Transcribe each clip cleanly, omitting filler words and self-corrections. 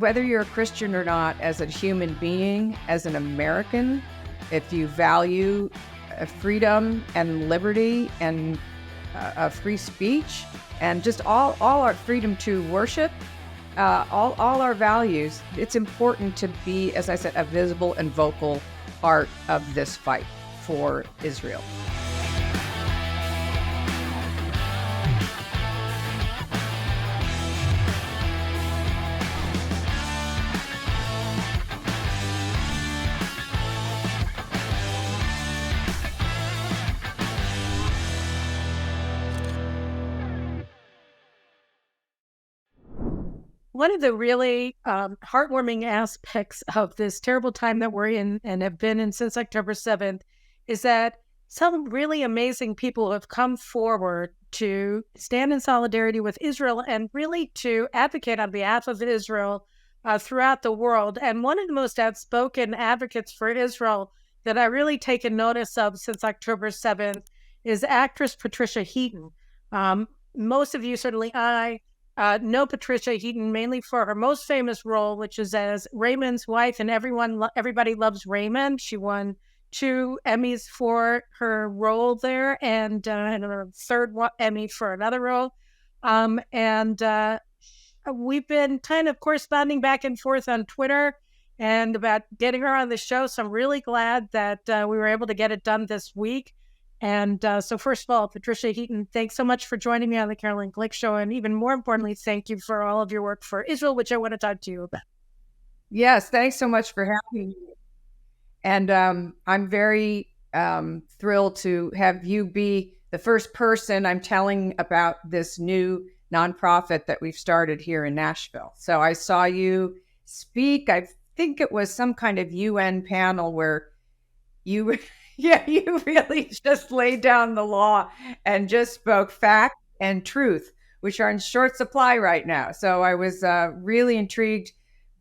Whether you're a Christian or not, as a human being, as an American, if you value freedom and liberty and free speech and just all our freedom to worship, all our values, it's important to be, as I said, a visible and vocal part of this fight for Israel. One of the really heartwarming aspects of this terrible time that we're in and have been in since October 7th is that some really amazing people have come forward to stand in solidarity with Israel and really to advocate on behalf of Israel throughout the world. And one of the most outspoken advocates for Israel that I really taken notice of since October 7th is actress Patricia Heaton. Most of you, certainly I, know Patricia Heaton mainly for her most famous role, which is as Raymond's wife, and everybody loves Raymond. She won 2 Emmys for her role there, and a third Emmy for another role. We've been kind of corresponding back and forth on Twitter and about getting her on the show. So I'm really glad that we were able to get it done this week. And so first of all, Patricia Heaton, thanks so much for joining me on the Caroline Glick Show. And even more importantly, thank you for all of your work for Israel, which I want to talk to you about. Yes, thanks so much for having me. And I'm very thrilled to have you be the first person I'm telling about this new nonprofit that we've started here in Nashville. So I saw you speak. I think it was some kind of UN panel where you... Yeah, you really just laid down the law and just spoke fact and truth, which are in short supply right now. So I was really intrigued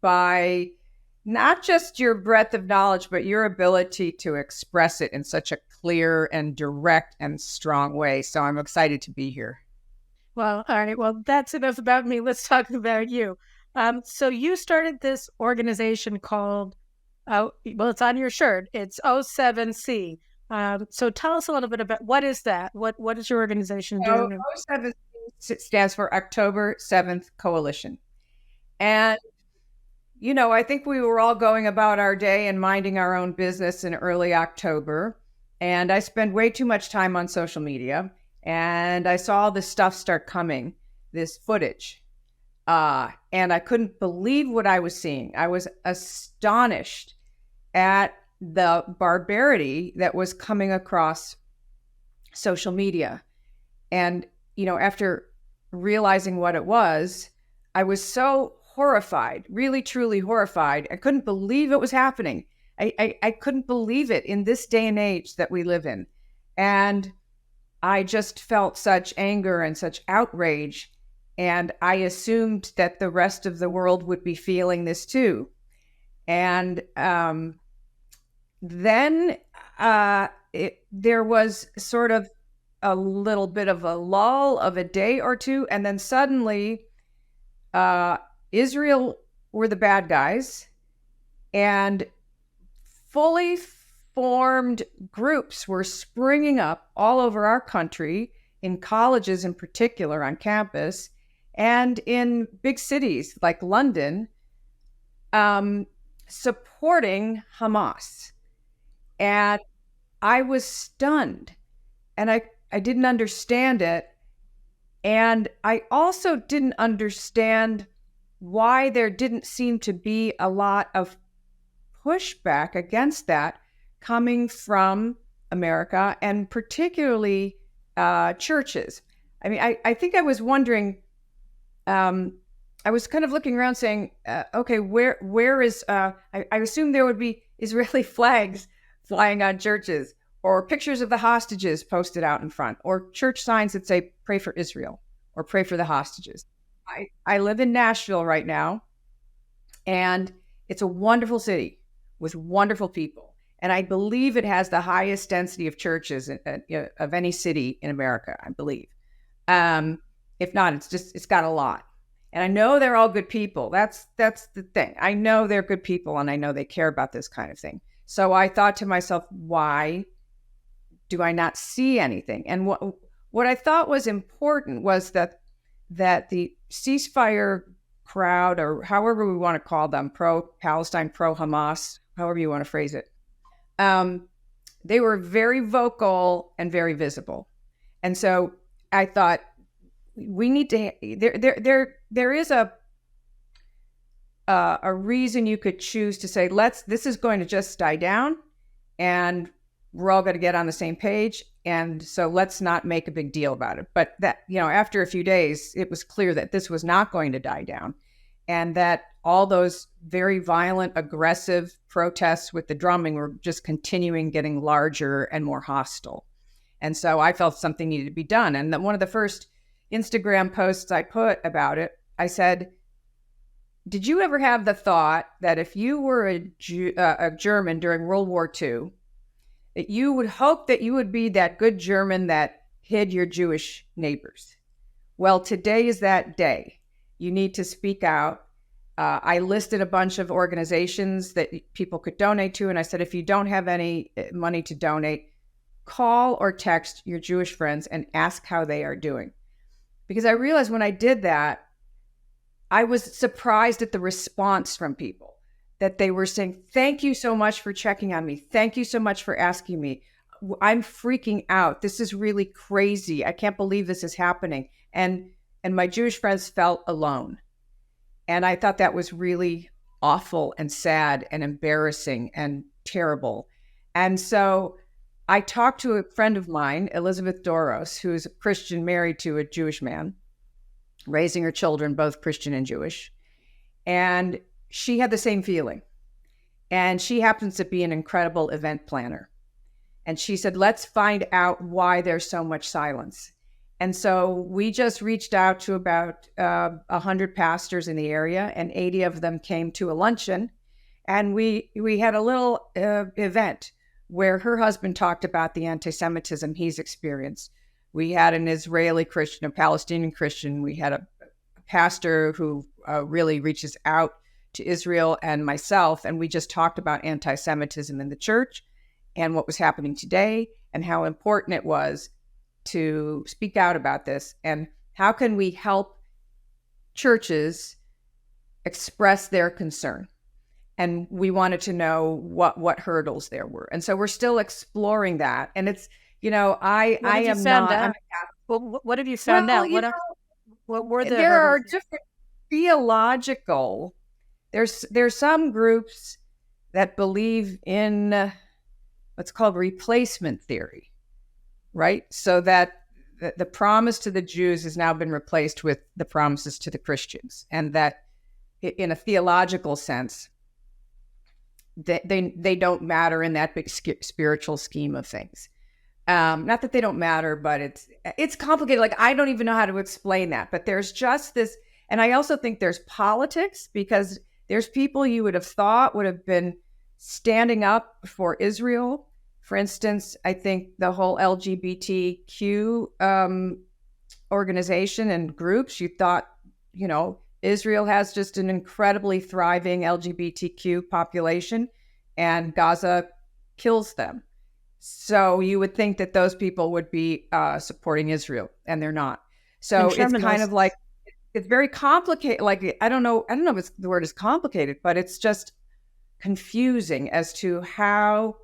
by not just your breadth of knowledge, but your ability to express it in such a clear and direct and strong way. So I'm excited to be here. Well, all right. Well, that's enough about me. Let's talk about you. So you started this organization called it's on your shirt. It's O7C. So tell us a little bit about what is that? What is your organization doing? O7C stands for October 7th Coalition. And, I think we were all going about our day and minding our own business in early October. And I spent way too much time on social media. And I saw this stuff start coming, this footage. And I couldn't believe what I was seeing. I was astonished at the barbarity that was coming across social media. And, after realizing what it was, I was so horrified, really, truly horrified. I couldn't believe it was happening. I couldn't believe it in this day and age that we live in. And I just felt such anger and such outrage. And I assumed that the rest of the world would be feeling this too. And then there was sort of a little bit of a lull of a day or two. And then suddenly Israel were the bad guys. And fully formed groups were springing up all over our country, in colleges in particular, on campus, and in big cities like London, supporting Hamas. And I was stunned, and I didn't understand it. And I also didn't understand why there didn't seem to be a lot of pushback against that coming from America, and particularly churches. I mean, I think I was wondering, I was kind of looking around saying, okay, where is, I assume there would be Israeli flags flying on churches, or pictures of the hostages posted out in front, or church signs that say, pray for Israel, or pray for the hostages. I live in Nashville right now, and it's a wonderful city with wonderful people. And I believe it has the highest density of churches of any city in America, I believe. If not, it's got a lot. And I know they're all good people. That's the thing. I know they're good people, and I know they care about this kind of thing. So I thought to myself, why do I not see anything? And what I thought was important was that the ceasefire crowd, or however we want to call them, pro-Palestine, pro-Hamas, however you want to phrase it, they were very vocal and very visible. And so I thought, we need to, there is a reason you could choose to say, this is going to just die down, and we're all going to get on the same page. And so let's not make a big deal about it. But that, after a few days, it was clear that this was not going to die down, and that all those very violent, aggressive protests with the drumming were just continuing, getting larger and more hostile. And so I felt something needed to be done. And one of the first Instagram posts I put about it, I said, did you ever have the thought that if you were a German during World War II, that you would hope that you would be that good German that hid your Jewish neighbors? Well, today is that day. You need to speak out. I listed a bunch of organizations that people could donate to. And I said, if you don't have any money to donate, call or text your Jewish friends and ask how they are doing. Because I realized when I did that, I was surprised at the response from people, that they were saying, thank you so much for checking on me. Thank you so much for asking me. I'm freaking out. This is really crazy. I can't believe this is happening. And my Jewish friends felt alone. And I thought that was really awful and sad and embarrassing and terrible. And so I talked to a friend of mine, Elizabeth Doros, who is a Christian married to a Jewish man, raising her children, both Christian and Jewish. And she had the same feeling. And she happens to be an incredible event planner. And she said, let's find out why there's so much silence. And so we just reached out to about 100 pastors in the area, and 80 of them came to a luncheon. And we had a little event where her husband talked about the anti-Semitism he's experienced. We had an Israeli Christian, a Palestinian Christian. We had a pastor who really reaches out to Israel, and myself, and we just talked about anti-Semitism in the church and what was happening today and how important it was to speak out about this, and how can we help churches express their concern. And we wanted to know what hurdles there were. And so we're still exploring that. And it's, I am not. What have you found out? What were there are different theological. There's some groups that believe in what's called replacement theory, right? So that the promise to the Jews has now been replaced with the promises to the Christians, and that in a theological sense, they don't matter in that big spiritual scheme of things. Not that they don't matter, but it's complicated. Like, I don't even know how to explain that, but there's just this. And I also think there's politics, because there's people you would have thought would have been standing up for Israel. For instance, I think the whole LGBTQ organization and groups, you thought, Israel has just an incredibly thriving LGBTQ population, and Gaza kills them. So you would think that those people would be supporting Israel, and they're not. So it's kind of like, it's very complicated. Like, I don't know if the word is complicated, but it's just confusing as to how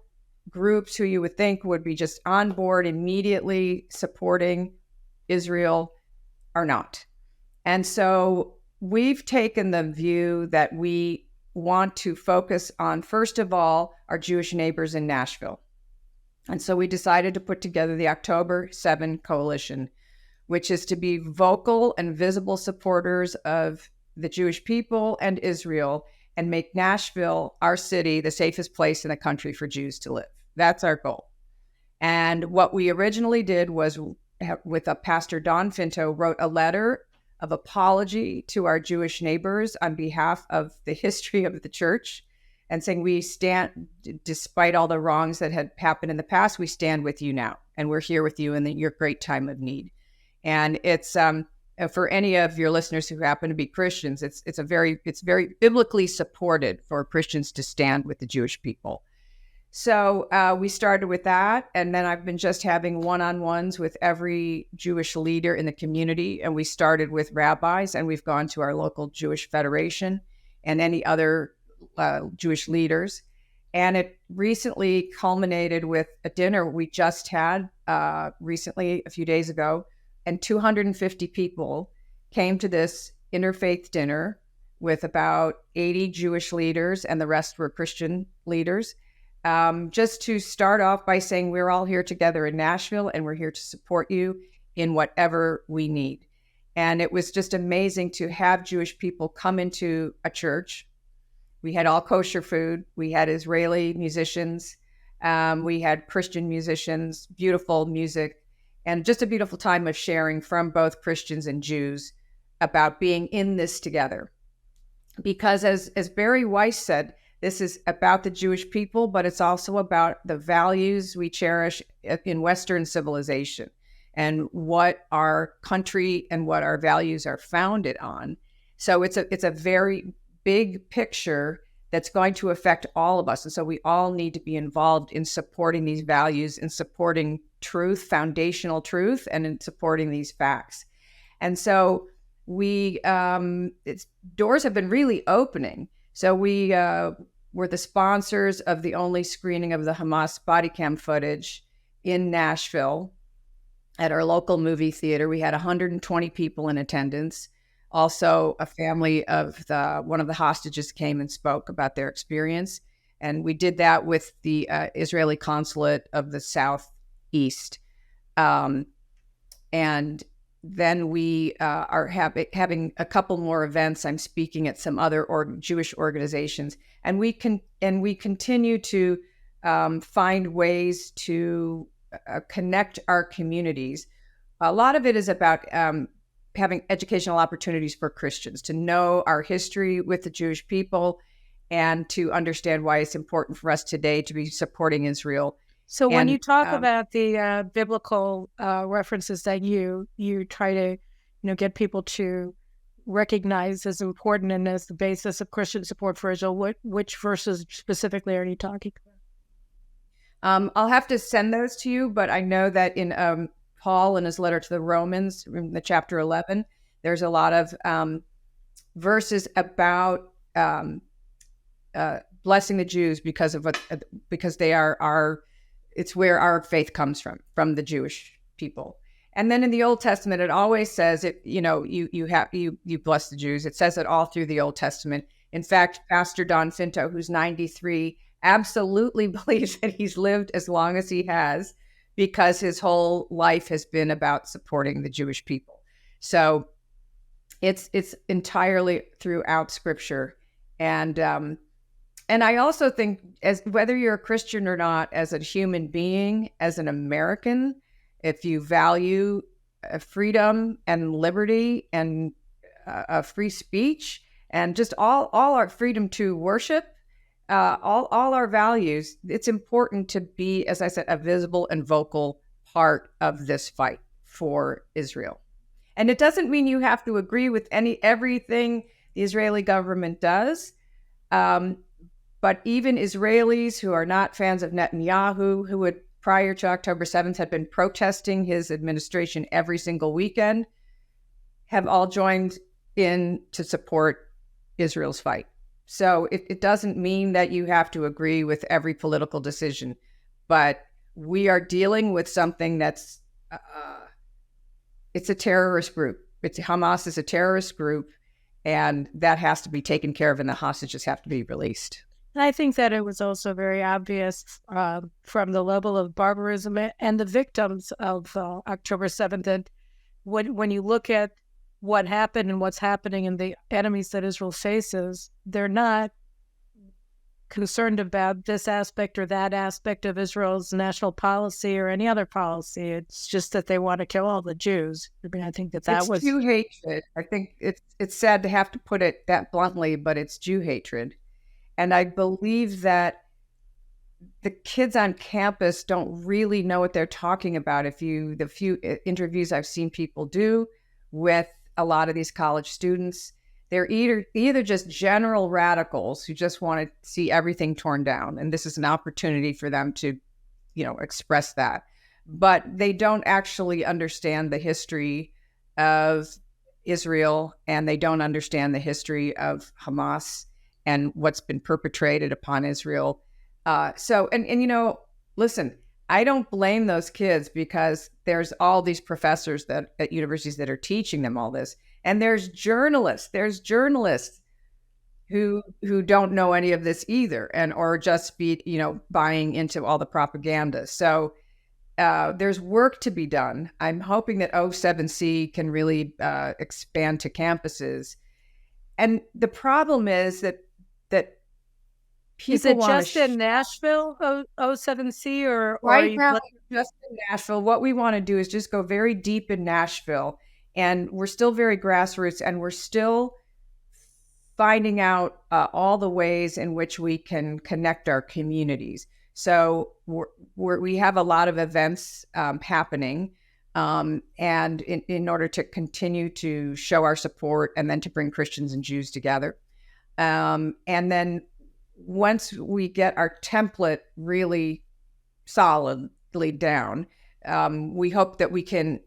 groups who you would think would be just on board immediately supporting Israel are not. And so we've taken the view that we want to focus on, first of all, our Jewish neighbors in Nashville. And so we decided to put together the October 7 Coalition, which is to be vocal and visible supporters of the Jewish people and Israel, and make Nashville, our city, the safest place in the country for Jews to live. That's our goal. And what we originally did was, with a pastor, Don Finto, wrote a letter of apology to our Jewish neighbors on behalf of the history of the church, and saying, we stand, despite all the wrongs that had happened in the past, we stand with you now, and we're here with you in your great time of need. And it's for any of your listeners who happen to be Christians, it's very biblically supported for Christians to stand with the Jewish people. So we started with that, and then I've been just having one-on-ones with every Jewish leader in the community, and we started with rabbis, and we've gone to our local Jewish Federation and any other Jewish leaders. And it recently culminated with a dinner we just had recently, a few days ago, and 250 people came to this interfaith dinner with about 80 Jewish leaders, and the rest were Christian leaders. Just to start off by saying we're all here together in Nashville, and we're here to support you in whatever we need. And it was just amazing to have Jewish people come into a church. We had all kosher food. We had Israeli musicians. We had Christian musicians, beautiful music, and just a beautiful time of sharing from both Christians and Jews about being in this together. Because as Barry Weiss said, this is about the Jewish people, but it's also about the values we cherish in Western civilization and what our country and what our values are founded on. So it's a very big picture that's going to affect all of us. And so we all need to be involved in supporting these values, in supporting truth, foundational truth, and in supporting these facts. And so doors have been really opening. So we were the sponsors of the only screening of the Hamas body cam footage in Nashville at our local movie theater. We had 120 people in attendance. Also, a family of one of the hostages came and spoke about their experience. And we did that with the Israeli consulate of the Southeast. And then we are having a couple more events. I'm speaking at some other Jewish organizations. And we continue to find ways to connect our communities. A lot of it is about having educational opportunities for Christians to know our history with the Jewish people and to understand why it's important for us today to be supporting Israel. So when you talk about the biblical references that you try to get people to recognize as important and as the basis of Christian support for Israel, which verses specifically are you talking about? I'll have to send those to you, but I know that in Paul, in his letter to the Romans, in the chapter 11, there's a lot of verses about blessing the Jews because they are it's where our faith comes from the Jewish people. And then in the Old Testament, it always says you bless the Jews. It says it all through the Old Testament. In fact, Pastor Don Finto, who's 93, absolutely believes that he's lived as long as he has because his whole life has been about supporting the Jewish people. So it's entirely throughout Scripture. And I also think, as whether you're a Christian or not, as a human being, as an American, if you value freedom and liberty and free speech and just all our freedom to worship, all our values, it's important to be, as I said, a visible and vocal part of this fight for Israel. And it doesn't mean you have to agree with everything the Israeli government does. But even Israelis who are not fans of Netanyahu, who would prior to October 7th had been protesting his administration every single weekend, have all joined in to support Israel's fight. So it doesn't mean that you have to agree with every political decision, but we are dealing with something that's, it's a terrorist group. Hamas is a terrorist group, and that has to be taken care of, and the hostages have to be released. And I think that it was also very obvious from the level of barbarism and the victims of October 7th. And when you look at what happened and what's happening and the enemies that Israel faces, they're not concerned about this aspect or that aspect of Israel's national policy or any other policy. It's just that they want to kill all the Jews. I mean, I think that was Jew hatred. I think it's sad to have to put it that bluntly, but it's Jew hatred. And I believe that the kids on campus don't really know what they're talking about. The few interviews I've seen people do with a lot of these college students. They're either just general radicals who just want to see everything torn down, and this is an opportunity for them to, express that. But they don't actually understand the history of Israel, and they don't understand the history of Hamas and what's been perpetrated upon Israel. Listen, I don't blame those kids, because there's all these professors that at universities that are teaching them all this. And there's journalists who don't know any of this either, or just be, buying into all the propaganda. So there's work to be done. I'm hoping that O7C can really expand to campuses. And the problem is that people is it just in Nashville, O7C, or right now just in Nashville? What we want to do is just go very deep in Nashville, and we're still very grassroots, and we're still finding out all the ways in which we can connect our communities. So we have a lot of events happening, and in order to continue to show our support, and then to bring Christians and Jews together. And then once we get our template really solidly down, we hope that we can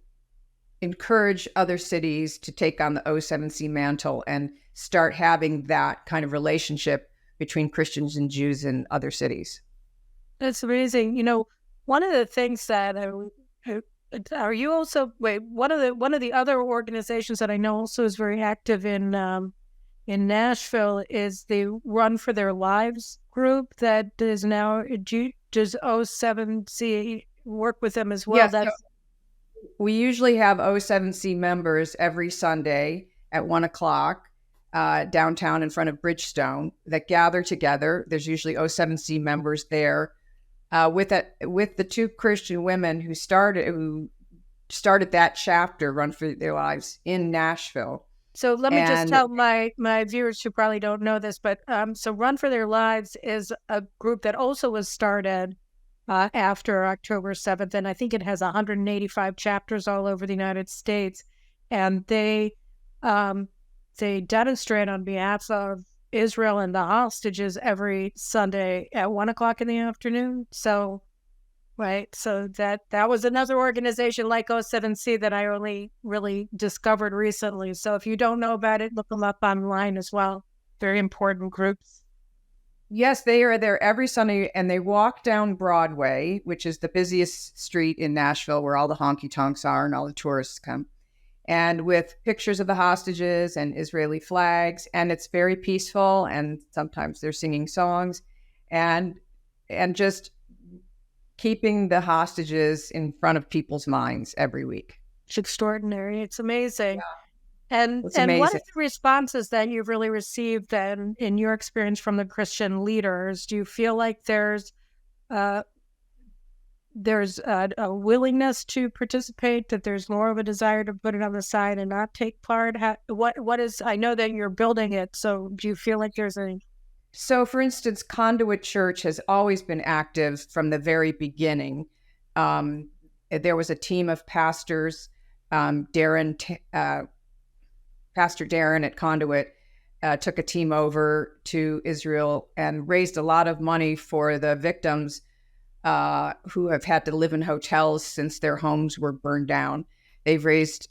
encourage other cities to take on the O7C mantle and start having that kind of relationship between Christians and Jews in other cities. That's amazing. One of the things that are you also one of the other organizations that I know also is very active in Nashville is the Run for Their Lives group that is now. Does O7C work with them as well? Yes, we usually have O7C members every Sunday at 1:00 downtown in front of Bridgestone that gather together. There's usually O7C members there with the two Christian women who started that chapter, Run for Their Lives, in Nashville. So let me just tell my viewers who probably don't know this, but so Run for Their Lives is a group that also was started after October 7th, and I think it has 185 chapters all over the United States, and they demonstrate on behalf of Israel and the hostages every Sunday at 1:00 in the afternoon. So, right. So that was another organization like O7C that I only really discovered recently. So if you don't know about it, look them up online as well. Very important groups. Yes, they are there every Sunday, and they walk down Broadway, which is the busiest street in Nashville where all the honky tonks are and all the tourists come. And with pictures of the hostages and Israeli flags, and it's very peaceful, and sometimes they're singing songs, and just keeping the hostages in front of people's minds every week. It's extraordinary. It's amazing. Yeah. And what are the responses that you've really received then in your experience from the Christian leaders? Do you feel like there's a willingness to participate, that there's more of a desire to put it on the side and not take part? What is, I know that you're building it, so do you feel like there's a... So for instance, Conduit Church has always been active from the very beginning. There was a team of pastors, Pastor Darren at Conduit took a team over to Israel and raised a lot of money for the victims who have had to live in hotels since their homes were burned down. They've raised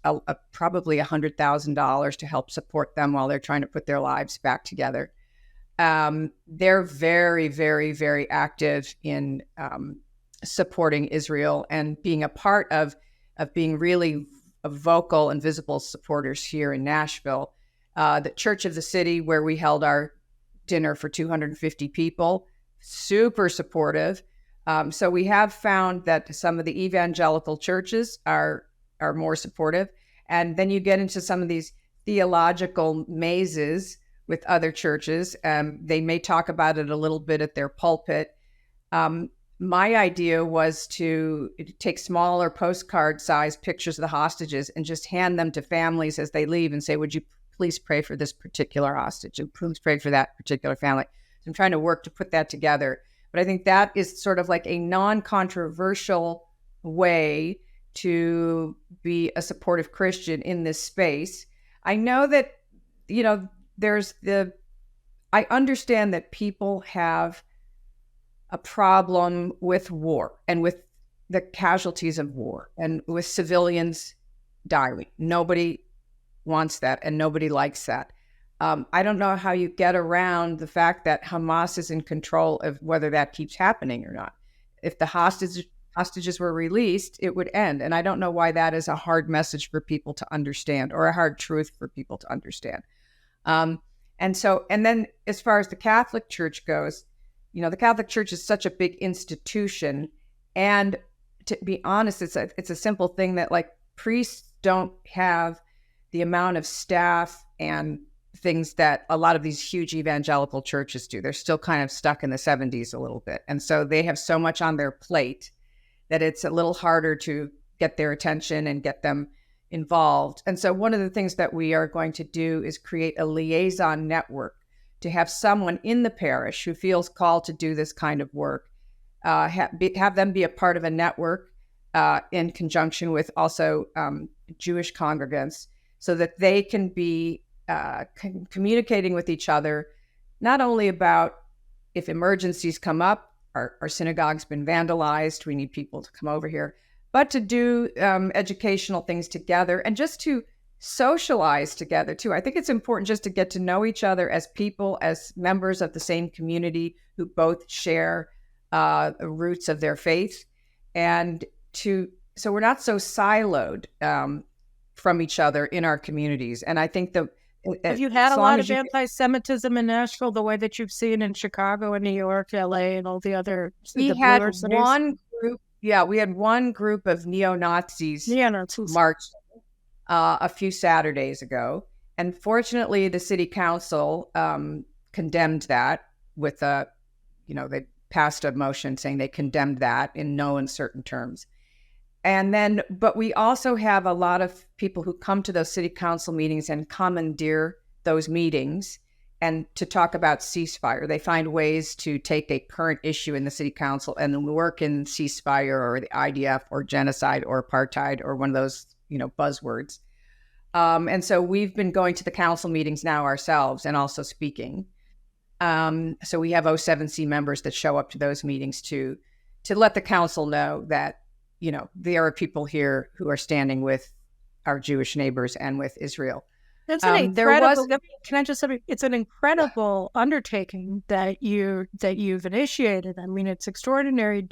probably $100,000 to help support them while they're trying to put their lives back together. They're very, very, very active in supporting Israel and being a part of being really vocal and visible supporters here in Nashville. The Church of the City, where we held our dinner for 250 people, super supportive. So we have found that some of the evangelical churches are more supportive. And then you get into some of these theological mazes with other churches. They may talk about it a little bit at their pulpit. My idea was to take smaller postcard-sized pictures of the hostages and just hand them to families as they leave and say, would you please pray for this particular hostage? And please pray for that particular family. So I'm trying to work to put that together. But I think that is sort of like a non-controversial way to be a supportive Christian in this space. I know that, there's I understand that people have a problem with war and with the casualties of war and with civilians dying. Nobody wants that and nobody likes that. I don't know how you get around the fact that Hamas is in control of whether that keeps happening or not. If the hostages were released, it would end. And I don't know why that is a hard message for people to understand, or a hard truth for people to understand. And then as far as the Catholic Church goes, the Catholic Church is such a big institution. And to be honest, it's a simple thing that, like, priests don't have the amount of staff and things that a lot of these huge evangelical churches do. They're still kind of stuck in the 70s a little bit. And so they have so much on their plate that it's a little harder to get their attention and get them involved. And so one of the things that we are going to do is create a liaison network to have someone in the parish who feels called to do this kind of work, have them be a part of a network in conjunction with also Jewish congregants, so that they can be communicating with each other, not only about if emergencies come up, our synagogue's been vandalized, we need people to come over here, but to do educational things together and just to socialize together too. I think it's important just to get to know each other as people, as members of the same community who both share the roots of their faith, and so we're not so siloed from each other in our communities. And I think have you had a lot of anti-Semitism in Nashville, the way that you've seen in Chicago and New York, LA, and all the other? We had one group. Yeah, we had one group of neo-Nazis march a few Saturdays ago, and fortunately, the city council condemned that with they passed a motion saying they condemned that in no uncertain terms. But we also have a lot of people who come to those city council meetings and commandeer those meetings and to talk about ceasefire. They find ways to take a current issue in the city council and work in ceasefire or the IDF or genocide or apartheid or one of those, buzzwords. And so we've been going to the council meetings now ourselves and also speaking. So we have O7C members that show up to those meetings to let the council know that, there are people here who are standing with our Jewish neighbors and with Israel. It's an incredible. Can I just say, it's an incredible undertaking that you've initiated. I mean, it's extraordinary.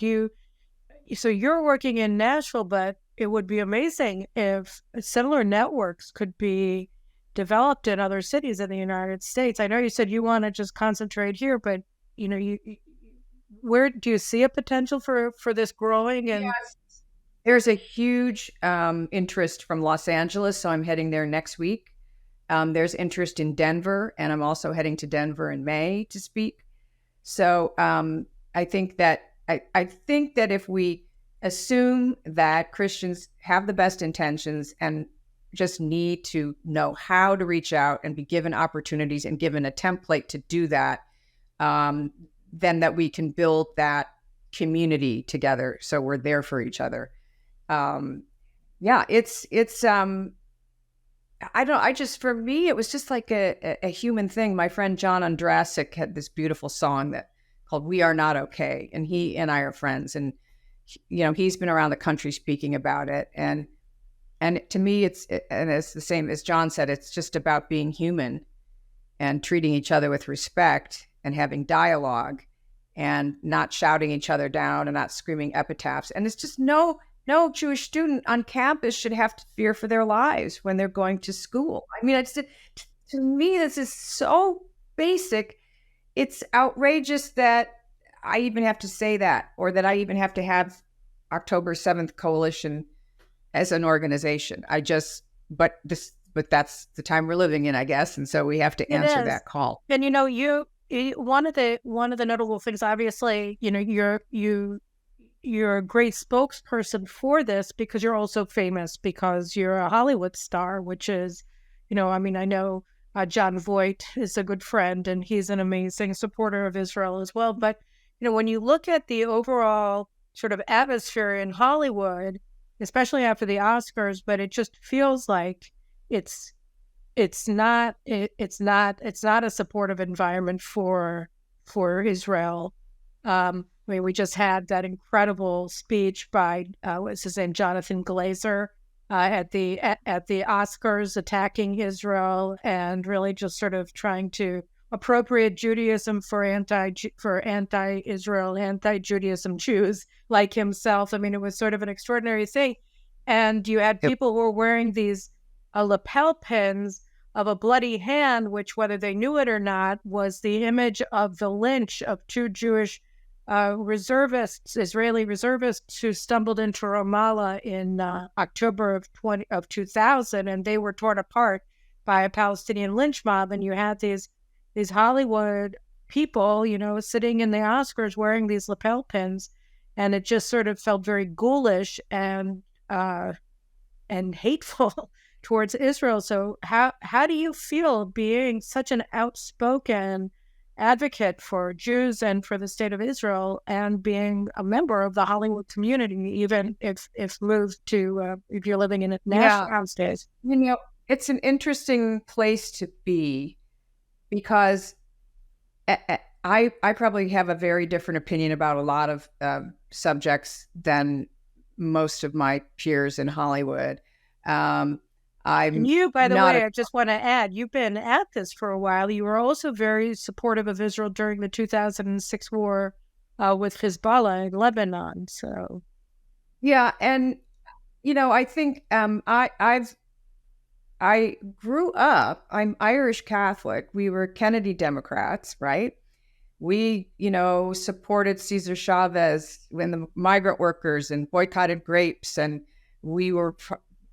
So you're working in Nashville, but it would be amazing if similar networks could be developed in other cities in the United States. I know you said you want to just concentrate here, but where do you see a potential for this growing? And yes. There's a huge interest from Los Angeles, so I'm heading there next week. There's interest in Denver, and I'm also heading to Denver in May to speak. So I think that if we assume that Christians have the best intentions and just need to know how to reach out and be given opportunities and given a template to do that, then that we can build that community together. So we're there for each other. For me, it was just like a human thing. My friend John Ondrasik had this beautiful song called "We Are Not Okay." And he and I are friends, and, he's been around the country speaking about it. And to me, it's the same as John said, it's just about being human and treating each other with respect and having dialogue and not shouting each other down and not screaming epitaphs. And it's just no Jewish student on campus should have to fear for their lives when they're going to school. I mean, to me, this is so basic. It's outrageous that I even have to say that, or that I even have to have October 7th Coalition as an organization. But that's the time we're living in, I guess. And so we have to answer that call. And, one of the notable things, obviously, you're a great spokesperson for this because you're also famous because you're a Hollywood star, which is, I know John Voight is a good friend and he's an amazing supporter of Israel as well. But, when you look at the overall sort of atmosphere in Hollywood, especially after the Oscars, but it just feels like it's it's not a supportive environment for Israel. I mean, we just had that incredible speech by what's his name, Jonathan Glazer, at the Oscars, attacking Israel and really just sort of trying to appropriate Judaism for anti-Israel, anti-Judaism Jews like himself. I mean, it was sort of an extraordinary thing. And you had people who were wearing these lapel pins of a bloody hand, which, whether they knew it or not, was the image of the lynch of two Jewish Israeli reservists who stumbled into Ramallah in October of 2000, and they were torn apart by a Palestinian lynch mob. And you had these Hollywood people, sitting in the Oscars wearing these lapel pins, and it just sort of felt very ghoulish and hateful towards Israel. So how do you feel being such an outspoken advocate for Jews and for the state of Israel, and being a member of the Hollywood community, even if moved to if you're living in a national stage? It's an interesting place to be, because I probably have a very different opinion about a lot of subjects than most of my peers in Hollywood. And you, by the way, I just want to add, you've been at this for a while. You were also very supportive of Israel during the 2006 war with Hezbollah in Lebanon. So, yeah, and I think I grew up. I'm Irish Catholic. We were Kennedy Democrats, right? We, supported Cesar Chavez when the migrant workers and boycotted grapes, and we were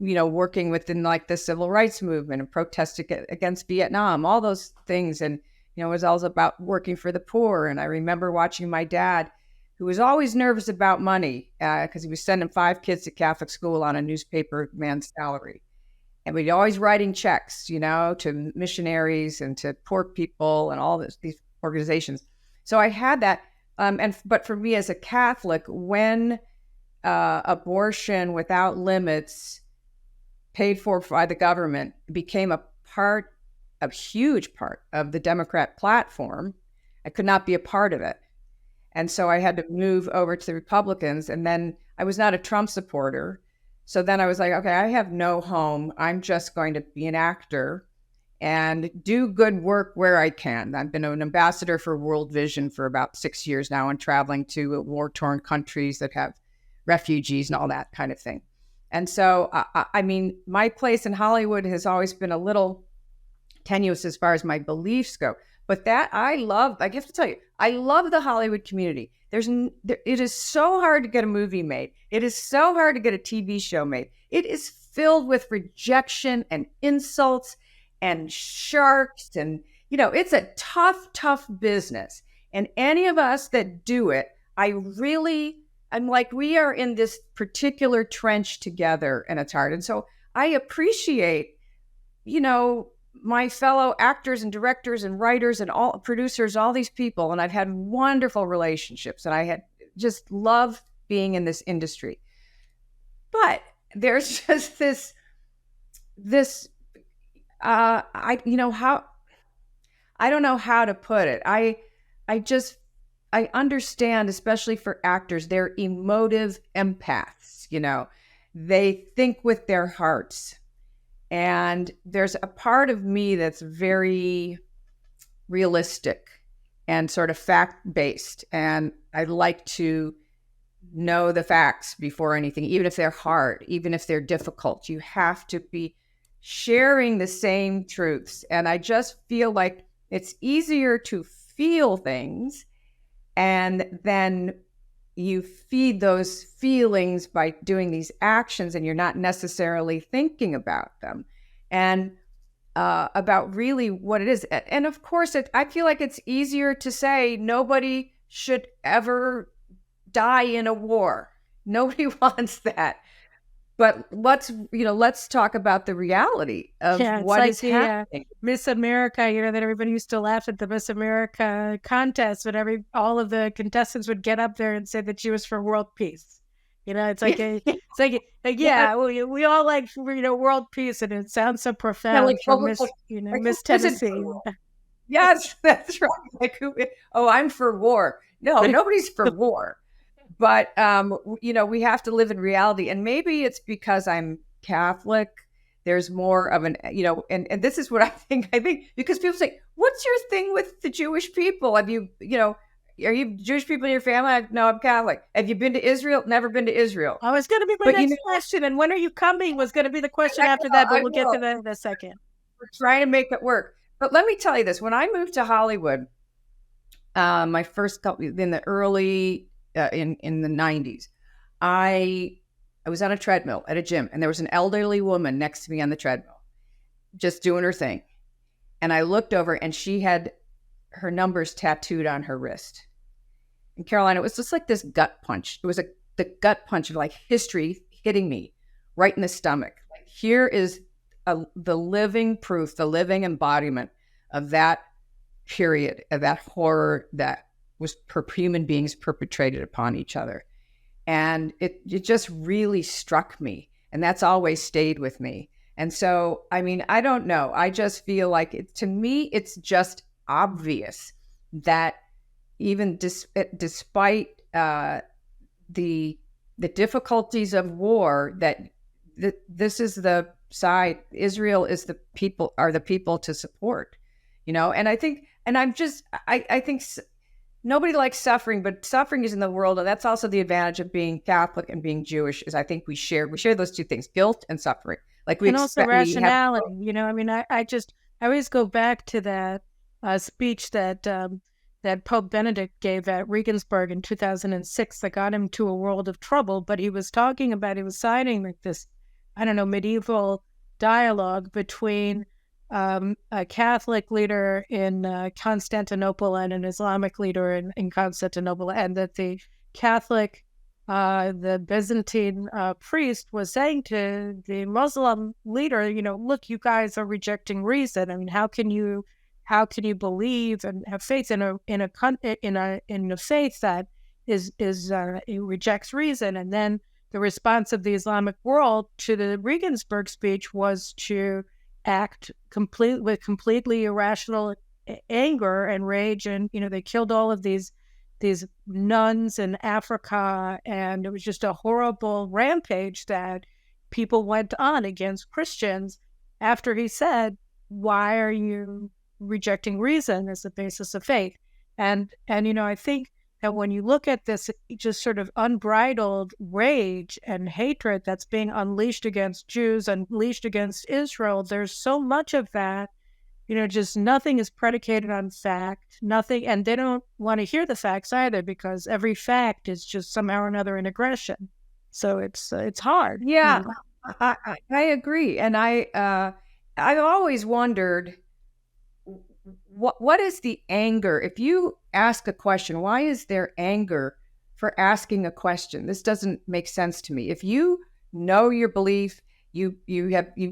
working within like the civil rights movement and protesting against Vietnam, all those things. And, it was all about working for the poor. And I remember watching my dad, who was always nervous about money because he was sending 5 kids to Catholic school on a newspaper man's salary. And we'd always writing checks, to missionaries and to poor people and all these organizations. So I had that. But for me as a Catholic, when abortion without limits, paid for by the government, became a huge part of the Democrat platform, I could not be a part of it. And so I had to move over to the Republicans. And then I was not a Trump supporter. So then I was like, okay, I have no home. I'm just going to be an actor and do good work where I can. I've been an ambassador for World Vision for about 6 years now, and traveling to war-torn countries that have refugees and all that kind of thing. And so, I mean, my place in Hollywood has always been a little tenuous as far as my beliefs go. But that I have to tell you, I love the Hollywood community. It is so hard to get a movie made. It is so hard to get a TV show made. It is filled with rejection and insults and sharks. And, it's a tough business. And any of us that do it, I'm like, we are in this particular trench together, and it's hard. And so I appreciate, my fellow actors and directors and writers and all producers, all these people. And I've had wonderful relationships, and I had just love being in this industry. But there's just I don't know how to put it. I understand, especially for actors, they're emotive empaths, they think with their hearts. And there's a part of me that's very realistic and sort of fact-based. And I like to know the facts before anything, even if they're hard, even if they're difficult. You have to be sharing the same truths. And I just feel like it's easier to feel things, and then you feed those feelings by doing these actions, and you're not necessarily thinking about them and about really what it is. And of course, I feel like it's easier to say nobody should ever die in a war. Nobody wants that. But let's talk about the reality of what is happening. Miss America, that everybody used to laugh at the Miss America contest, but all of the contestants would get up there and say that she was for world peace. It's like yeah, we all like, world peace, and it sounds so Yeah, like, profound well, from who Miss isn't Tennessee. for war? Yes, that's right. Like, oh, I'm for war. No, nobody's for war. But we have to live in reality, and maybe it's because I'm Catholic. There's more of an, and this is what I think. I think because people say, "What's your thing with the Jewish people? Have you, are you Jewish people in your family?" No, I'm Catholic. Have you been to Israel? Never been to Israel. Oh, it's going to be my next question. And when are you coming was going to be the question after that, but we'll get to that in a second. We're trying to make it work. But let me tell you this: when I moved to Hollywood, my first couple in the early in the 90s, I was on a treadmill at a gym, and there was an elderly woman next to me on the treadmill, just doing her thing. And I looked over, and she had her numbers tattooed on her wrist. And Caroline, it was just like this gut punch. It was the gut punch of like history hitting me right in the stomach. Like, here is the living proof, the living embodiment of that period, of that horror that was human beings perpetrated upon each other. And it just really struck me. And that's always stayed with me. And so, I mean, I don't know. I just feel like to me, it's just obvious that even despite the difficulties of war, that this is the side, Israel is are the people to support, and I think, and I think nobody likes suffering, but suffering is in the world. And that's also the advantage of being Catholic and being Jewish, is I think we share those two things, guilt and suffering. Like and also rationality, I mean, I always go back to that speech that Pope Benedict gave at Regensburg in 2006 that got him to a world of trouble. But he was citing like this, I don't know, medieval dialogue between a Catholic leader in Constantinople and an Islamic leader in Constantinople, and that the Catholic, the Byzantine priest was saying to the Muslim leader, look, you guys are rejecting reason. I mean, how can you believe and have faith in a faith that it rejects reason? And then the response of the Islamic world to the Regensburg speech was to act with completely irrational anger and rage, and they killed all of these nuns in Africa, and it was just a horrible rampage that people went on against Christians after he said, "Why are you rejecting reason as the basis of faith?" And I think that when you look at this just sort of unbridled rage and hatred that's being unleashed against Jews, unleashed against Israel, there's so much of that, just nothing is predicated on fact, nothing, and they don't want to hear the facts either, because every fact is just somehow or another an aggression. So it's hard. Yeah, I agree. And I've always wondered, what is the anger? If you ask a question, why is there anger for asking a question? This doesn't make sense to me. If you know your belief, you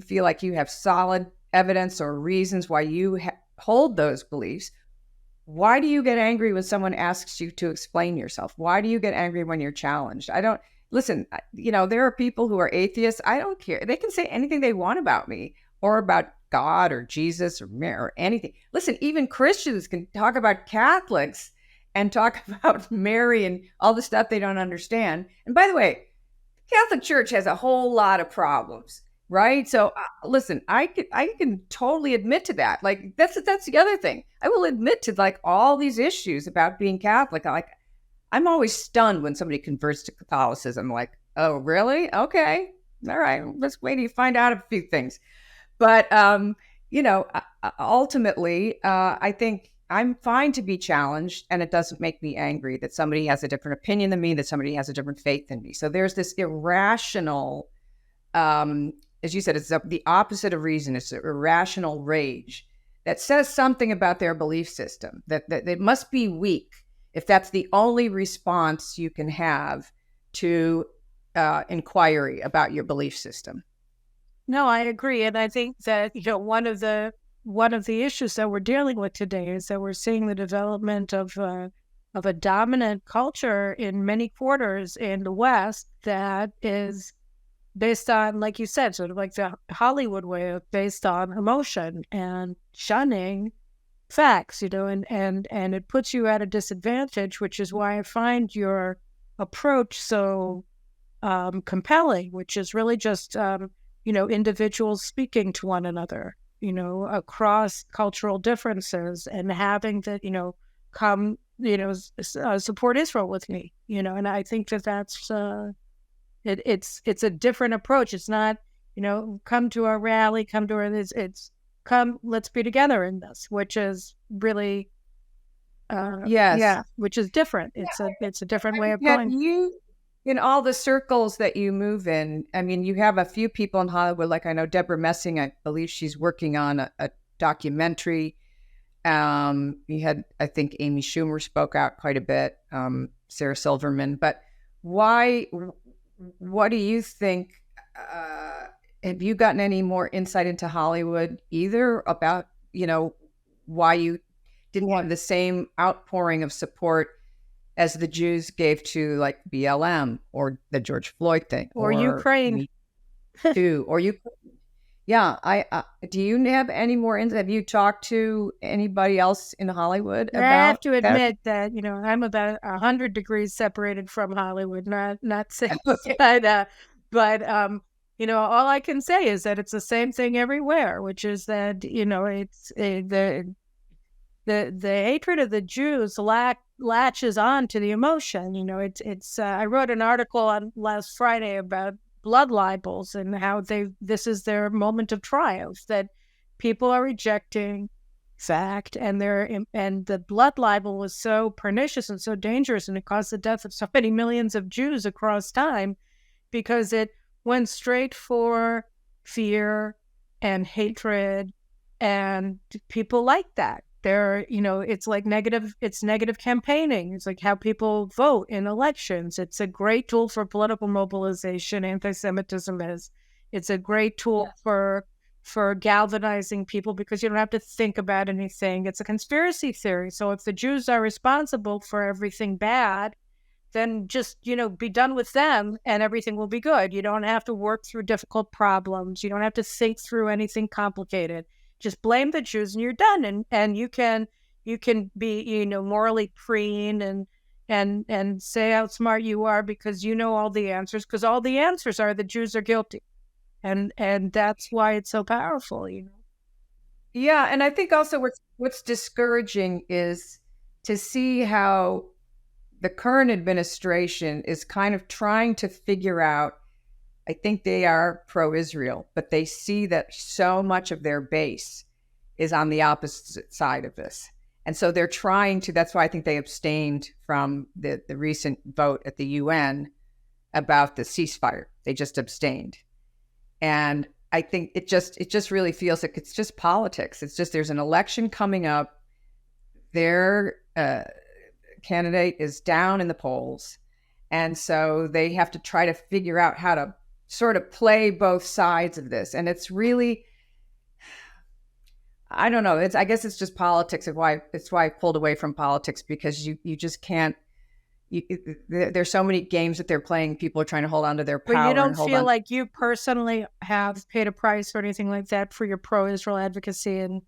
feel like you have solid evidence or reasons why you hold those beliefs, why do you get angry when someone asks you to explain yourself? Why do you get angry when you're challenged? I don't listen. There are people who are atheists. I don't care. They can say anything they want about me or about God or Jesus or anything. Listen, even Christians can talk about Catholics and talk about Mary and all the stuff they don't understand. And by the way, the Catholic Church has a whole lot of problems, right? So listen, I can totally admit to that. Like that's the other thing. I will admit to like all these issues about being Catholic. I'm always stunned when somebody converts to Catholicism. Like, oh, really? Okay, all right. Let's wait to find out a few things. But, ultimately, I think I'm fine to be challenged, and it doesn't make me angry that somebody has a different opinion than me, that somebody has a different faith than me. So there's this irrational, as you said, it's the opposite of reason. It's an irrational rage that says something about their belief system, that it must be weak if that's the only response you can have to inquiry about your belief system. No, I agree. And I think that, one of the issues that we're dealing with today is that we're seeing the development of of a dominant culture in many quarters in the West that is based on, like you said, sort of like the Hollywood way of based on emotion and shunning facts, and it puts you at a disadvantage, which is why I find your approach so compelling, which is really just, individuals speaking to one another, across cultural differences and having that, come, support Israel with me, and I think that that's, it's a different approach. It's not, come to our rally, come to our, it's come, let's be together in this, which is really, Yes. which is different. It's a different way of Have going. you, in all the circles that you move in, I mean, you have a few people in Hollywood, like I know Deborah Messing, I believe she's working on a documentary. You had, I think, Amy Schumer spoke out quite a bit, Sarah Silverman. But what do you think? Have you gotten any more insight into Hollywood either about, why you didn't have the same outpouring of support as the Jews gave to like BLM or the George Floyd thing or Ukraine Me Too, or Ukraine? Yeah, I do you have any more insight? Have you talked to anybody else in Hollywood about? I have to admit that I'm about 100 degrees separated from Hollywood, not saying, but all I can say is that it's the same thing everywhere, which is that it's the hatred of the Jews latches on to the emotion. It's I wrote an article on last Friday about blood libels and how this is their moment of triumph, that people are rejecting fact, and the blood libel was so pernicious and so dangerous, and it caused the death of so many millions of Jews across time because it went straight for fear and hatred, and people like that. It's like negative campaigning. It's like how people vote in elections. It's a great tool for political mobilization. Anti-Semitism is. It's a great tool for galvanizing people because you don't have to think about anything. It's a conspiracy theory. So if the Jews are responsible for everything bad, then just, be done with them and everything will be good. You don't have to work through difficult problems. You don't have to think through anything complicated. Just blame the Jews and you're done. And you can be, morally preen and say how smart you are because you know all the answers, because all the answers are the Jews are guilty. And that's why it's so powerful, Yeah, and I think also what's discouraging is to see how the current administration is kind of trying to figure out, I think they are pro-Israel, but they see that so much of their base is on the opposite side of this. And so they're trying to, that's why I think they abstained from the recent vote at the UN about the ceasefire. They just abstained. And I think it just really feels like it's just politics. It's just, there's an election coming up. Their candidate is down in the polls. And so they have to try to figure out how to sort of play both sides of this. And it's really, I don't know. I guess it's just politics. It's why I pulled away from politics, because you just can't, there's so many games that they're playing. People are trying to hold on to their power. But you don't feel like you personally have paid a price or anything like that for your pro-Israel advocacy in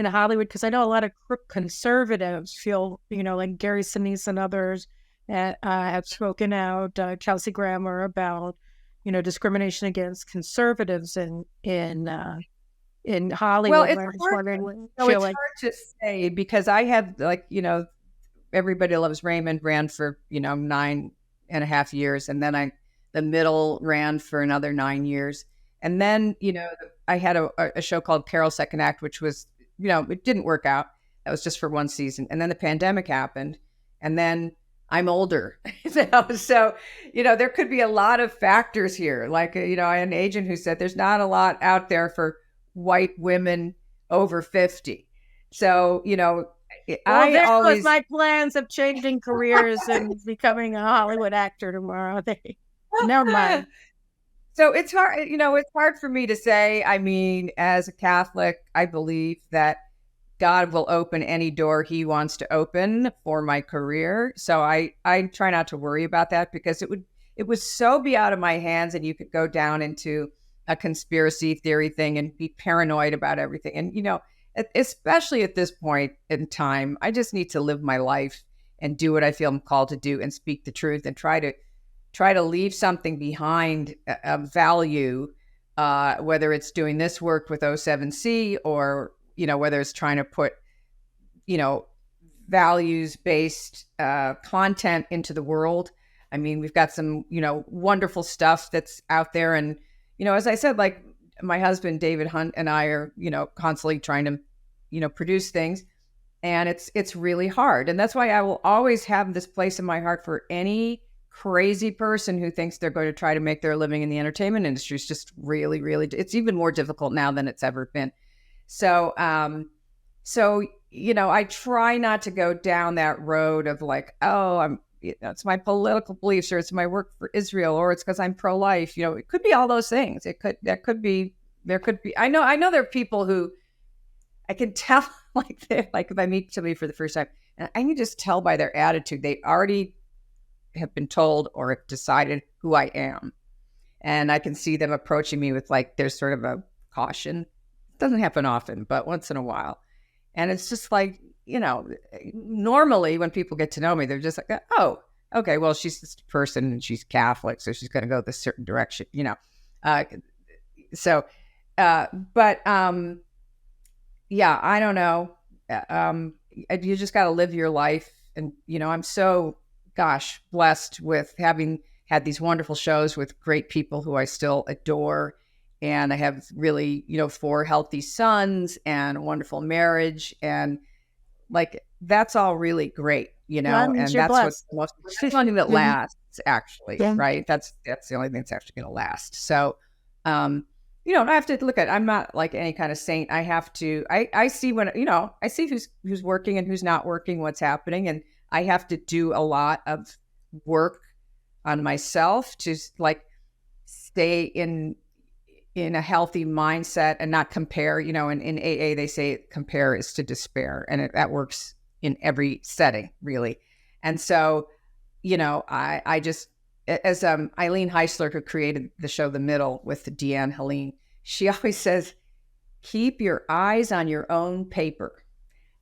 Hollywood? Because I know a lot of conservatives feel, like Gary Sinise and others have spoken out, Kelsey Grammer, about, discrimination against conservatives in Hollywood. Well, it's hard to say, because I have, everybody loves Raymond ran for 9.5 years, and then the middle ran for another 9 years, and then I had a show called Carol's Second Act, which was it didn't work out. That was just for one season, and then the pandemic happened, and then I'm older, so there could be a lot of factors here. Like I had an agent who said there's not a lot out there for white women over 50. So there goes my plans of changing careers and becoming a Hollywood actor tomorrow. Never mind. So it's hard, it's hard for me to say. I mean, as a Catholic, I believe that God will open any door he wants to open for my career. So I try not to worry about that, because it would so be out of my hands, and you could go down into a conspiracy theory thing and be paranoid about everything. And, especially at this point in time, I just need to live my life and do what I feel I'm called to do and speak the truth and try to leave something behind of value, whether it's doing this work with O7C or, whether it's trying to put, values-based content into the world. I mean, we've got some, wonderful stuff that's out there. And, as I said, like my husband, David Hunt, and I are, constantly trying to, produce things. And it's really hard. And that's why I will always have this place in my heart for any crazy person who thinks they're going to try to make their living in the entertainment industry. It's just really, really, it's even more difficult now than it's ever been. So, I try not to go down that road of like, oh, it's my political beliefs, or it's my work for Israel, or it's because I'm pro-life. It could be all those things. There could be. I know there are people who I can tell, like if I meet somebody for the first time, and I can just tell by their attitude, they already have been told or have decided who I am. And I can see them approaching me with like, there's sort of a caution. It doesn't happen often, but once in a while. And it's just like, normally when people get to know me, they're just like, oh, okay, well, she's just a person and she's Catholic, so she's going to go this certain direction, yeah, I don't know. You just got to live your life. And, I'm so, blessed with having had these wonderful shows with great people who I still adore. And I have really, 4 healthy sons and a wonderful marriage. And like, that's all really great, and that's what's the only thing that lasts, actually, right? That's the only thing that's actually going to last. So, I have to look at, I'm not like any kind of saint. I have to, I see when, I see who's working and who's not working, what's happening. And I have to do a lot of work on myself to like stay in a healthy mindset and not compare. In AA, they say compare is to despair. And that works in every setting, really. And so, I just, as Eileen Heisler, who created the show The Middle with Deanne Helene, she always says, keep your eyes on your own paper.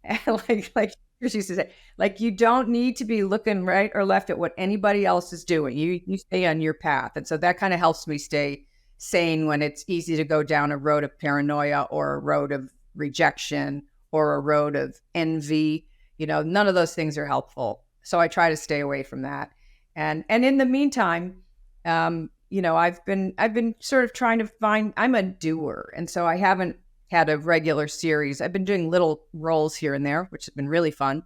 And like she used to say, like, you don't need to be looking right or left at what anybody else is doing. You stay on your path. And so that kind of helps me stay sane when it's easy to go down a road of paranoia or a road of rejection or a road of envy. None of those things are helpful. So I try to stay away from that. And in the meantime, I've been sort of trying to find, I'm a doer. And so I haven't had a regular series. I've been doing little roles here and there, which has been really fun.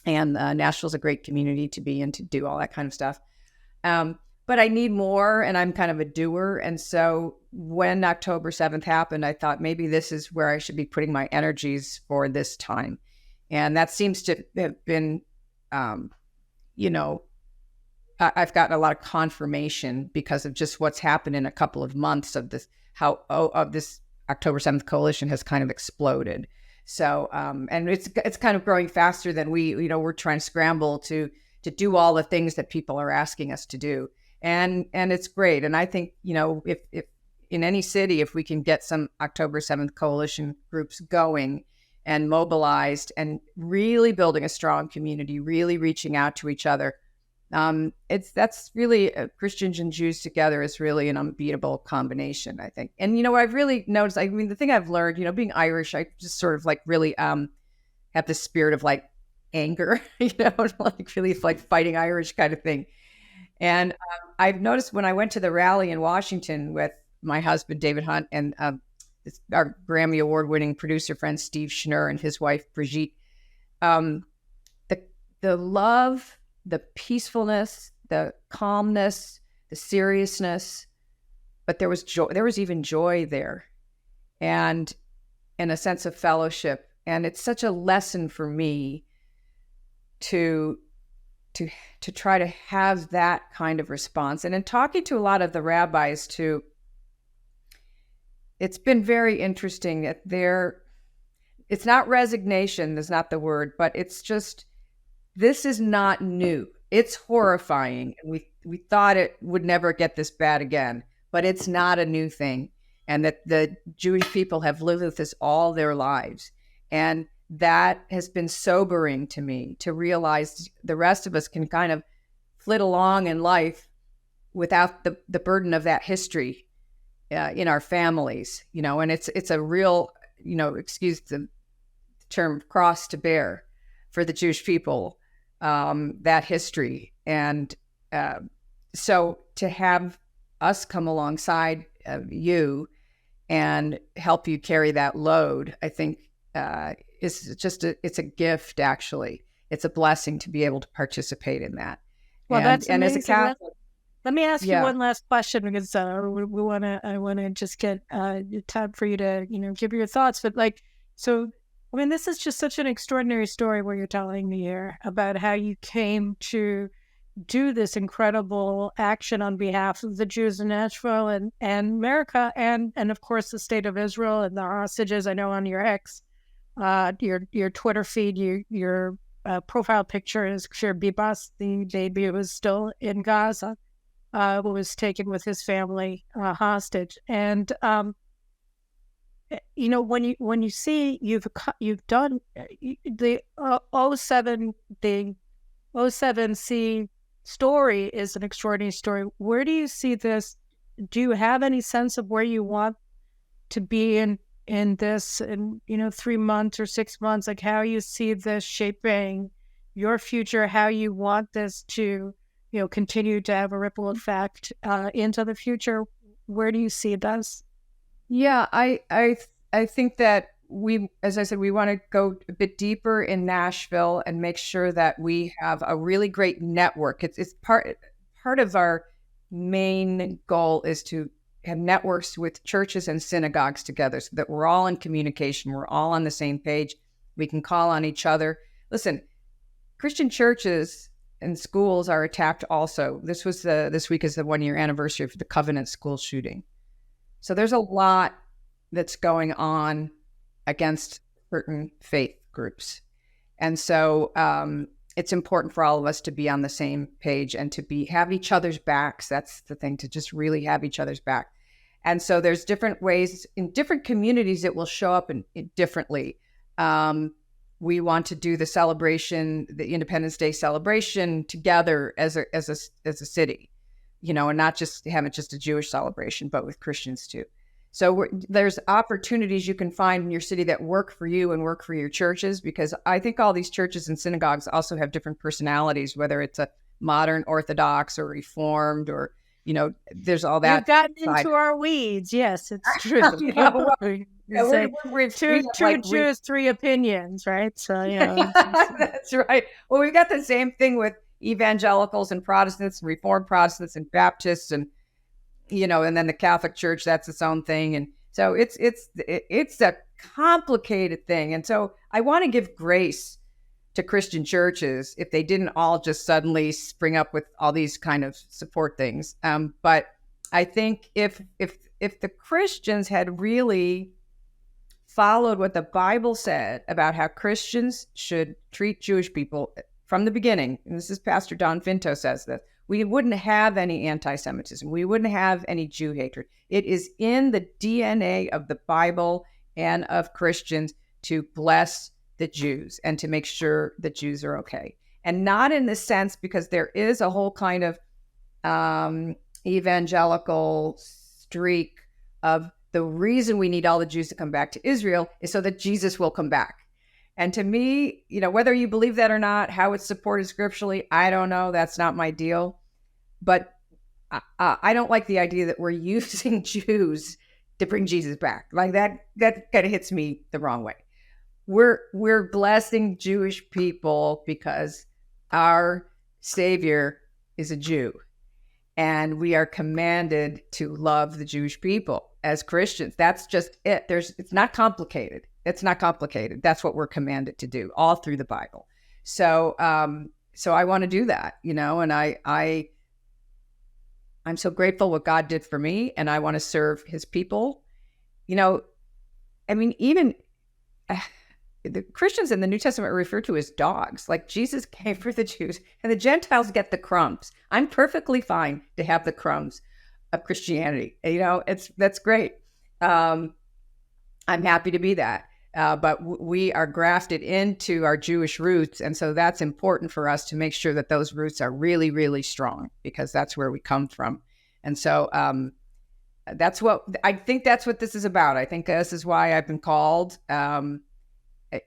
And Nashville's a great community to be in, to do all that kind of stuff. But I need more, and I'm kind of a doer. And so when October 7th happened, I thought maybe this is where I should be putting my energies for this time. And that seems to have been, I've gotten a lot of confirmation because of just what's happened in a couple of months of this, of this October 7th coalition has kind of exploded. So, and it's kind of growing faster than we're trying to scramble to do all the things that people are asking us to do. And it's great. And I think, if in any city, if we can get some October 7th coalition groups going and mobilized and really building a strong community, really reaching out to each other, that's really Christians and Jews together is really an unbeatable combination, I think. And I've really noticed, the thing I've learned, being Irish, I just sort of like really have this spirit of like anger, like really like fighting Irish kind of thing. And I've noticed when I went to the rally in Washington with my husband David Hunt and our Grammy Award-winning producer friend Steve Schnurr and his wife Brigitte, the love, the peacefulness, the calmness, the seriousness, but there was joy. There was even joy there, and a sense of fellowship. And it's such a lesson for me to try to have that kind of response. And in talking to a lot of the rabbis too, it's been very interesting that it's not resignation, that's not the word, but it's just, this is not new. It's horrifying. We thought it would never get this bad again, but it's not a new thing. And that the Jewish people have lived with this all their lives. And that has been sobering to me, to realize the rest of us can kind of flit along in life without the burden of that history in our families, and it's a real, excuse the term, cross to bear for the Jewish people, that history. And so to have us come alongside you and help you carry that load, I think is just it's a gift, actually. It's a blessing to be able to participate in that. Well, that's amazing. As a Catholic, let me ask you one last question, because I want to just get time for you to, give your thoughts. But this is just such an extraordinary story where you're telling me here about how you came to do this incredible action on behalf of the Jews in Nashville and America, and of course the state of Israel and the hostages. I know on your your Twitter feed, your profile picture is Shir Bibas, the baby who was still in Gaza, who was taken with his family hostage. And when you see you've done the 07C story is an extraordinary story. Where do you see this? Do you have any sense of where you want to be in this in 3 months or 6 months? Like, how you see this shaping your future, how you want this to continue to have a ripple effect into the future? Where do you see this? Yeah, I think that as I said, we want to go a bit deeper in Nashville and make sure that we have a really great network. It's part of our main goal is to have networks with churches and synagogues together, so that we're all in communication. We're all on the same page. We can call on each other. Listen, Christian churches and schools are attacked also. This week is the 1-year anniversary of the Covenant school shooting. So there's a lot that's going on against certain faith groups. And so it's important for all of us to be on the same page and to have each other's backs. That's the thing, to just really have each other's back. And so there's different ways in different communities it will show up in differently. We want to do the celebration, the Independence Day celebration together as a city, and not just have it just a Jewish celebration, but with Christians too. So there's opportunities you can find in your city that work for you and work for your churches, because I think all these churches and synagogues also have different personalities, whether it's a modern Orthodox or Reformed or, there's all that. You've gotten into our weeds. Yes, it's true. Two Jews, 3 opinions, right? So, That's right. Well, we've got the same thing with evangelicals and Protestants and Reformed Protestants and Baptists and and then the Catholic Church, that's its own thing. And so it's a complicated thing. And so I want to give grace to Christian churches if they didn't all just suddenly spring up with all these kind of support things. But I think if the Christians had really followed what the Bible said about how Christians should treat Jewish people from the beginning, and this is Pastor Don Finto says this, we wouldn't have any anti-Semitism. We wouldn't have any Jew hatred. It is in the DNA of the Bible and of Christians to bless the Jews and to make sure the Jews are okay. And not in the sense, because there is a whole kind of evangelical streak of the reason we need all the Jews to come back to Israel is so that Jesus will come back. And to me, whether you believe that or not, how it's supported scripturally, I don't know. That's not my deal. But I don't like the idea that we're using Jews to bring Jesus back. Like that kind of hits me the wrong way. We're blessing Jewish people because our Savior is a Jew. And we are commanded to love the Jewish people as Christians. That's just it. It's not complicated. It's not complicated. That's what we're commanded to do all through the Bible. So I want to do that, and I'm so grateful what God did for me, and I want to serve his people. Even the Christians in the New Testament are referred to as dogs. Like Jesus came for the Jews, and the Gentiles get the crumbs. I'm perfectly fine to have the crumbs of Christianity. That's great. I'm happy to be that. But we are grafted into our Jewish roots. And so that's important for us to make sure that those roots are really, really strong, because that's where we come from. And so that's what this is about. I think this is why I've been called.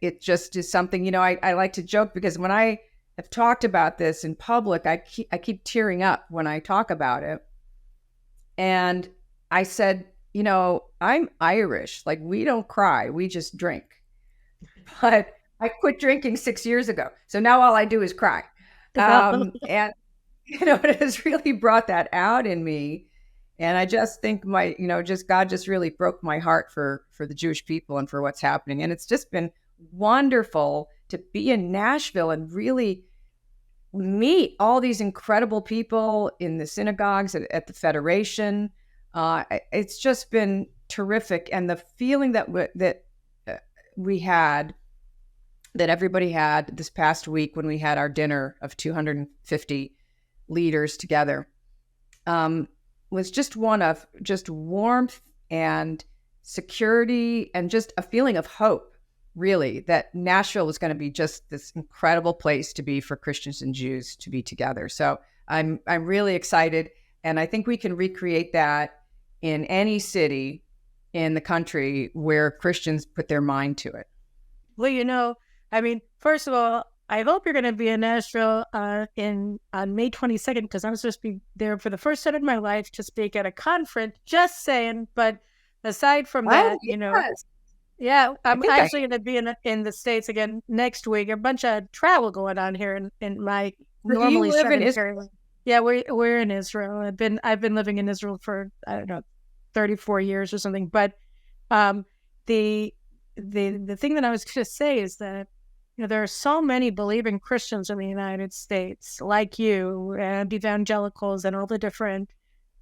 It just is something, I like to joke, because when I have talked about this in public, I keep tearing up when I talk about it. And I said, I'm Irish. Like, we don't cry, we just drink. But I quit drinking 6 years ago. So now all I do is cry. And, it has really brought that out in me. And I just think God just really broke my heart for the Jewish people and for what's happening. And it's just been wonderful to be in Nashville and really meet all these incredible people in the synagogues, at the Federation. It's just been terrific. And the feeling that we had, that everybody had this past week when we had our dinner of 250 leaders together, was just one of just warmth and security and just a feeling of hope, really, that Nashville was going to be just this incredible place to be for Christians and Jews to be together. So I'm really excited. And I think we can recreate that in any city in the country where Christians put their mind to it. Well, first of all, I hope you're going to be in Nashville on May 22nd, because I'm supposed to be there for the first time in my life to speak at a conference. Just saying. But aside from that, yeah, I'm actually going to be in the States again next week. A bunch of travel going on here in my normally sedentary. Yeah, we're in Israel. I've been living in Israel for, I don't know, 34 years or something. But the thing that I was going to say is that there are so many believing Christians in the United States, like you, and evangelicals, and all the different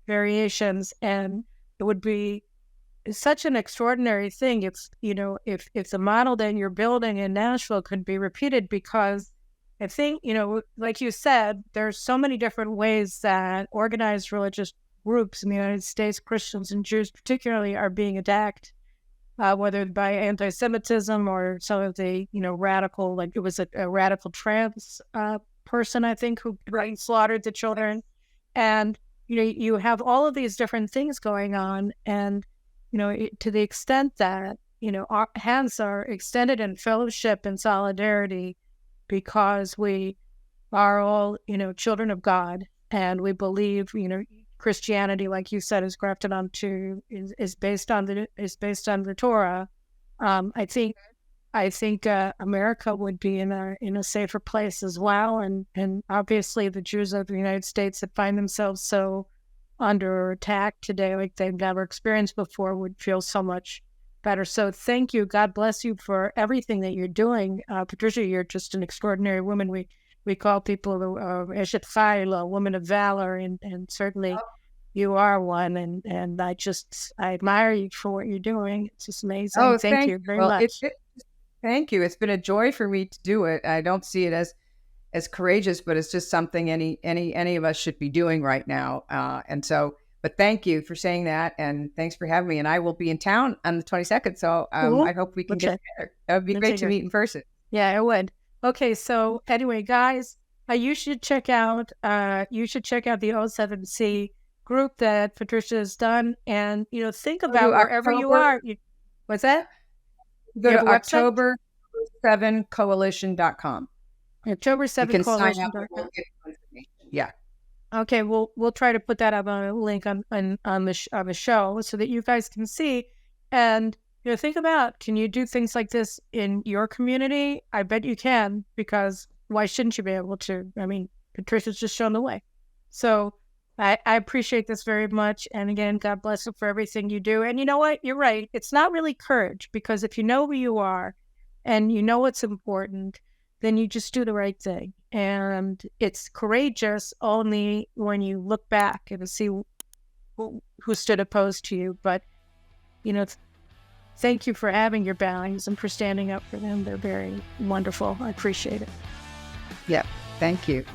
variations. And it would be such an extraordinary thing if the model that you're building in Nashville could be repeated, because I think, like you said, there's so many different ways that organized religious groups in the United States, Christians and Jews particularly, are being attacked. Whether by anti-Semitism or some of the, radical, like it was a radical trans person, I think, who slaughtered the children. And, you have all of these different things going on. And, to the extent that, our hands are extended in fellowship and solidarity, because we are all, children of God, and we believe, Christianity, like you said, is grafted onto, is based on the Torah. I think America would be in a safer place as well, and obviously the Jews of the United States that find themselves so under attack today, like they've never experienced before, would feel so much better. So thank you. God bless you for everything that you're doing, Patricia. You're just an extraordinary woman. We call people Eshet Chayil, a woman of valor, and certainly you are one. And I admire you for what you're doing. It's just amazing. Oh, thank you very much. Thank you. It's been a joy for me to do it. I don't see it as courageous, but it's just something any of us should be doing right now. But thank you for saying that, and thanks for having me. And I will be in town on the 22nd, so I hope we can get together. It would be great to meet in person. Yeah, it would. Okay, so anyway, guys, you should check out the O7C group that Patricia has done, and think about wherever you are. What's that? Go to October7coalition.com. October7coalition.com. Yeah. Okay, we'll try to put that up on a link on the show so that you guys can see. And think about, can you do things like this in your community? I bet you can, because why shouldn't you be able to? I mean, Patricia's just shown the way. So I appreciate this very much. And again, God bless you for everything you do. And you know what? You're right. It's not really courage, because if you know who you are and you know what's important, then you just do the right thing. And it's courageous only when you look back and see who stood opposed to you. But, thank you for having your values and for standing up for them. They're very wonderful. I appreciate it. Yep. Thank you.